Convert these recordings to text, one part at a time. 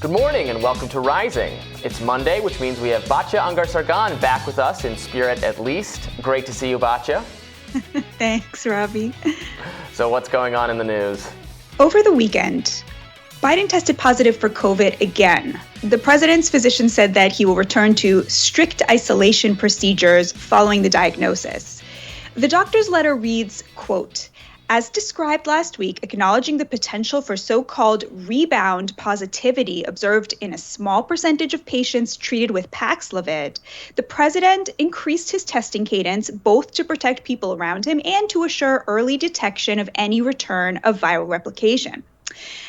Good morning and welcome to Rising. It's Monday, which means we have Batya Ungar-Sargon back with us in spirit at least. Great to see you, Batya. Thanks, Robby. So what's going on in the news? Over the weekend, Biden tested positive for COVID again. The president's physician said that he will return to strict isolation procedures following the diagnosis. The doctor's letter reads, quote, "As described last week, acknowledging the potential for so-called rebound positivity observed in a small percentage of patients treated with Paxlovid, the president increased his testing cadence both to protect people around him and to assure early detection of any return of viral replication."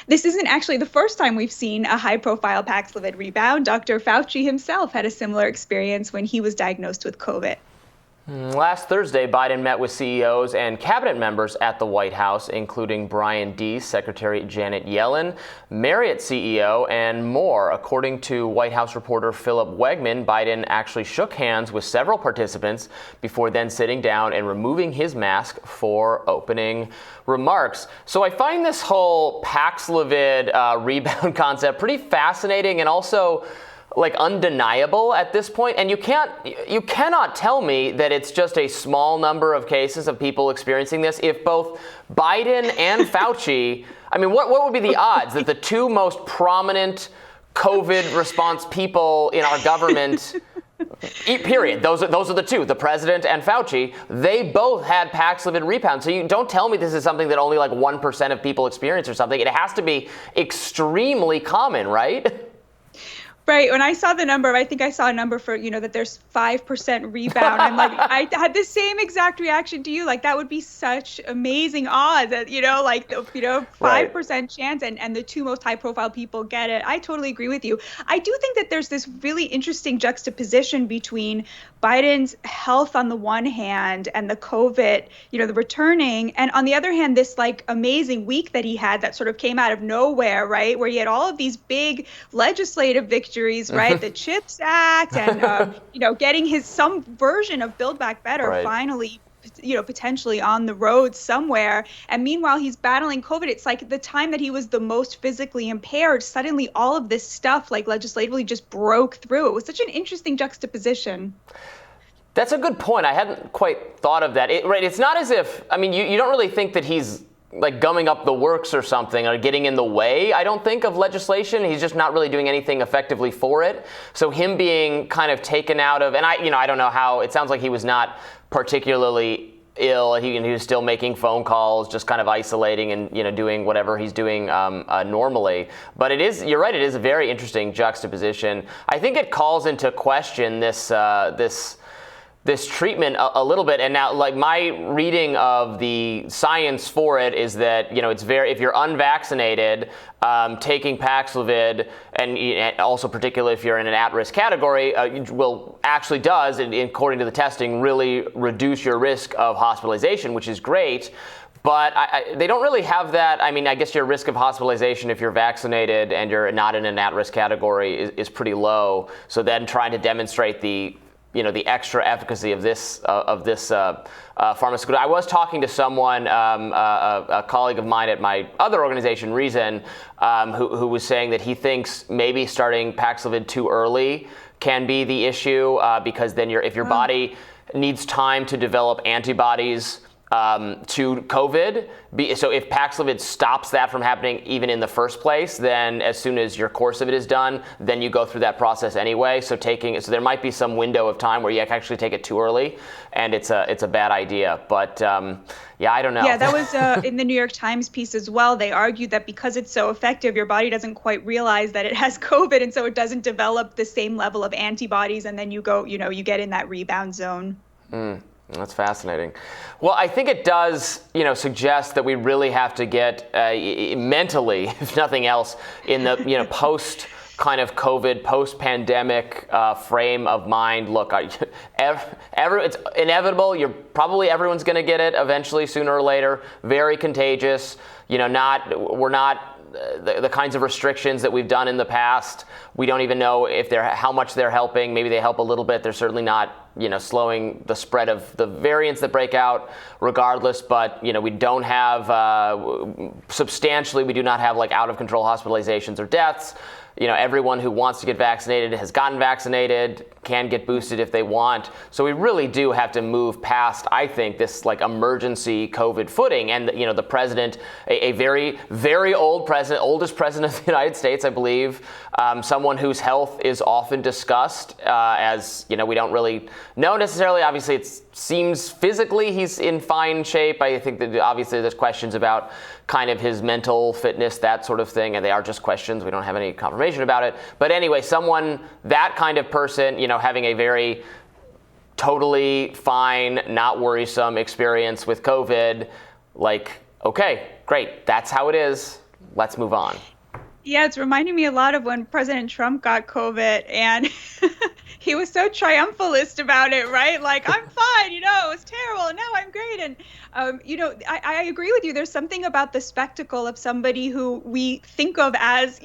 This isn't actually the first time we've seen a high-profile Paxlovid rebound. Dr. Fauci himself had a similar experience when he was diagnosed with COVID. Last Thursday, Biden met with CEOs and cabinet members at the White House, including Brian Deese, Secretary Janet Yellen, Marriott CEO, and more. According to White House reporter Philip Wegman, Biden actually shook hands with several participants before then sitting down and removing his mask for opening remarks. So I find this whole Paxlovid rebound concept pretty fascinating and also undeniable at this point. And you cannot tell me that it's just a small number of cases of people experiencing this if both Biden and Fauci, what would be the odds that the two most prominent COVID response people in our government, period, those are the two, the president and Fauci, they both had Paxlovid rebound. So you don't tell me this is something that only 1% of people experience or something. It has to be extremely common, right? Right. When I saw the number, I think I saw a number for, that there's 5% rebound. I'm I had the same exact reaction to you. That would be such amazing odds that, 5% chance and the two most high profile people get it. I totally agree with you. I do think that there's this really interesting juxtaposition between Biden's health on the one hand and the COVID, the returning. And on the other hand, this amazing week that he had that sort of came out of nowhere, right? Where he had all of these big legislative victories, right? The CHIPS Act and, getting some version of Build Back Better finally, potentially on the road somewhere. And meanwhile, he's battling COVID. It's the time that he was the most physically impaired, suddenly all of this stuff, legislatively just broke through. It was such an interesting juxtaposition. That's a good point. I hadn't quite thought of that. It's not as if, you don't really think that he's gumming up the works or something or getting in the way, I don't think, of legislation. He's just not really doing anything effectively for it. So him being kind of taken out of, and I don't know how, it sounds like he was not particularly ill. He was still making phone calls, just kind of isolating and, doing whatever he's doing normally. But you're right, it is a very interesting juxtaposition. I think it calls into question this treatment a little bit. And now, my reading of the science for it is that, it's if you're unvaccinated, taking Paxlovid, and also particularly if you're in an at-risk category, does, according to the testing, really reduce your risk of hospitalization, which is great. But they don't really have that. I guess your risk of hospitalization if you're vaccinated and you're not in an at-risk category is pretty low. So then trying to demonstrate the extra efficacy of this pharmaceutical. I was talking to someone, a colleague of mine at my other organization, Reason, who was saying that he thinks maybe starting Paxlovid too early can be the issue because then if your body needs time to develop antibodies to COVID. So if Paxlovid stops that from happening even in the first place, then as soon as your course of it is done, then you go through that process anyway. So there might be some window of time where you can actually take it too early, and it's a bad idea. But I don't know. Yeah, that was in the New York Times piece as well. They argued that because it's so effective, your body doesn't quite realize that it has COVID, and so it doesn't develop the same level of antibodies, and then you go, you get in that rebound zone. That's fascinating. Well, I think it does, suggest that we really have to get mentally, if nothing else, in the post kind of COVID, post-pandemic frame of mind. Look, it's inevitable. Everyone's going to get it eventually, sooner or later. Very contagious. We're not the kinds of restrictions that we've done in the past. We don't even know how much they're helping. Maybe they help a little bit. They're certainly not slowing the spread of the variants that break out regardless. But, we don't have, substantially, we do not have like out of control hospitalizations or deaths. Everyone who wants to get vaccinated has gotten vaccinated, can get boosted if they want. So we really do have to move past, I think, this like emergency COVID footing. And, the president, a very, very old president, oldest president of the United States, I believe, someone whose health is often discussed as, we don't really know necessarily. Obviously, it seems physically he's in fine shape. I think that obviously there's questions about kind of his mental fitness, that sort of thing, and they are just questions. We don't have any confirmation about it. But anyway, someone, that kind of person, having a very totally fine, not worrisome experience with COVID, like, okay, great, that's how it is. Let's move on. Yeah, it's reminding me a lot of when President Trump got COVID, and he was so triumphalist about it, right? Like, I'm fine, it was terrible, and now I'm great. And, I agree with you. There's something about the spectacle of somebody who we think of as,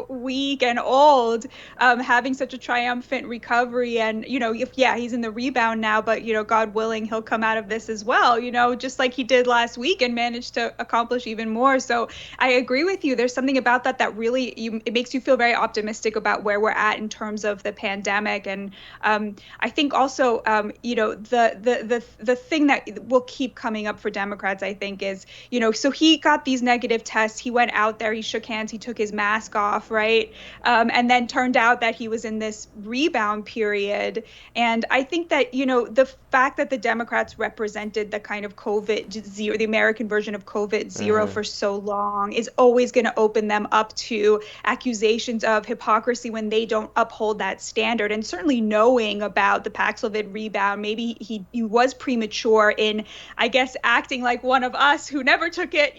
weak and old, having such a triumphant recovery. And, he's in the rebound now, but, God willing, he'll come out of this as well, just like he did last week and managed to accomplish even more. So I agree with you. There's something about that really, it makes you feel very optimistic about where we're at in terms of the pandemic. And I think also, the thing that will keep coming up for Democrats, I think, is, so he got these negative tests. He went out there, he shook hands, he took his mask off, right? And then turned out that he was in this rebound period. And I think that, the fact that the Democrats represented the kind of COVID zero, the American version of COVID zero for so long is always going to open them up to accusations of hypocrisy when they don't uphold that standard. And certainly knowing about the Paxlovid rebound, maybe he was premature in, I guess, acting like one of us who never took it,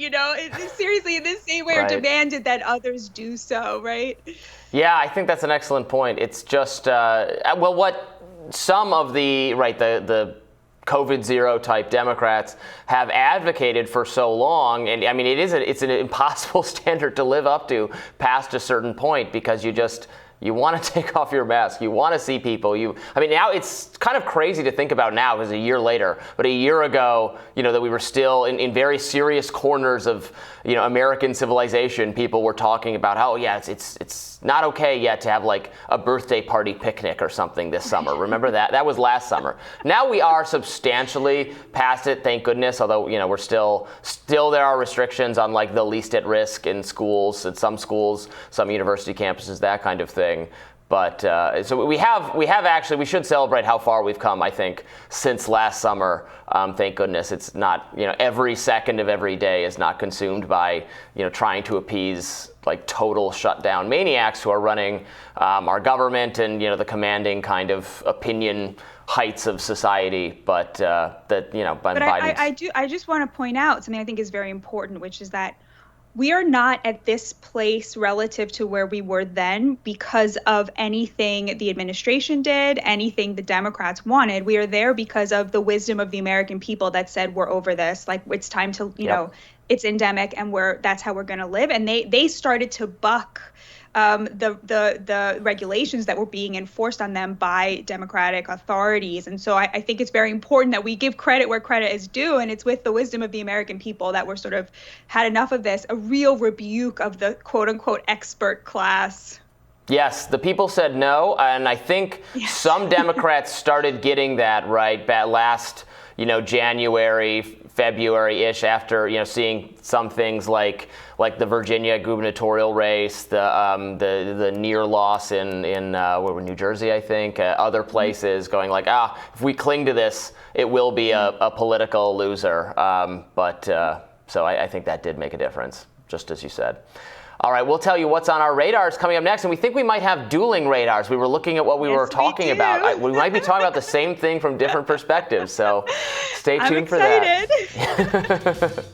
seriously in the same way, or demanded that others do so, right? Yeah, I think that's an excellent point. It's just, what some of the COVID zero type Democrats have advocated for so long, and I mean, it's an impossible standard to live up to past a certain point, because you want to take off your mask. You want to see people. Now it's kind of crazy to think about now because a year later, but a year ago, that we were still in very serious corners of, American civilization. People were talking about how, it's not okay yet to have like a birthday party picnic or something this summer. Remember that? That was last summer. Now we are substantially past it, thank goodness. Although, we're still there are restrictions on like the least at risk in schools, at some schools, some university campuses, that kind of thing. But so we should celebrate how far we've come, I think, since last summer. Thank goodness it's not, every second of every day is not consumed by, trying to appease like total shutdown maniacs who are running our government and, the commanding kind of opinion heights of society. But Biden. I just want to point out something I think is very important, which is that we are not at this place relative to where we were then because of anything the administration did, anything the Democrats wanted. We are there because of the wisdom of the American people that said, we're over this. Like, it's time to, it's endemic, and that's how we're going to live. And they started to buck the regulations that were being enforced on them by Democratic authorities. And so I think it's very important that we give credit where credit is due. And it's with the wisdom of the American people that we're sort of had enough of this, a real rebuke of the quote unquote expert class. Yes, the people said no. And I think some Democrats started getting that right last, January, February-ish, after, seeing some things like the Virginia gubernatorial race, the near loss in New Jersey, I think, other places, going like, if we cling to this, it will be a political loser. So I think that did make a difference, just as you said. All right, we'll tell you what's on our radars coming up next, and we think we might have dueling radars. We were looking at what we were talking about. We might be talking about the same thing from different perspectives, so stay tuned for that. I'm excited.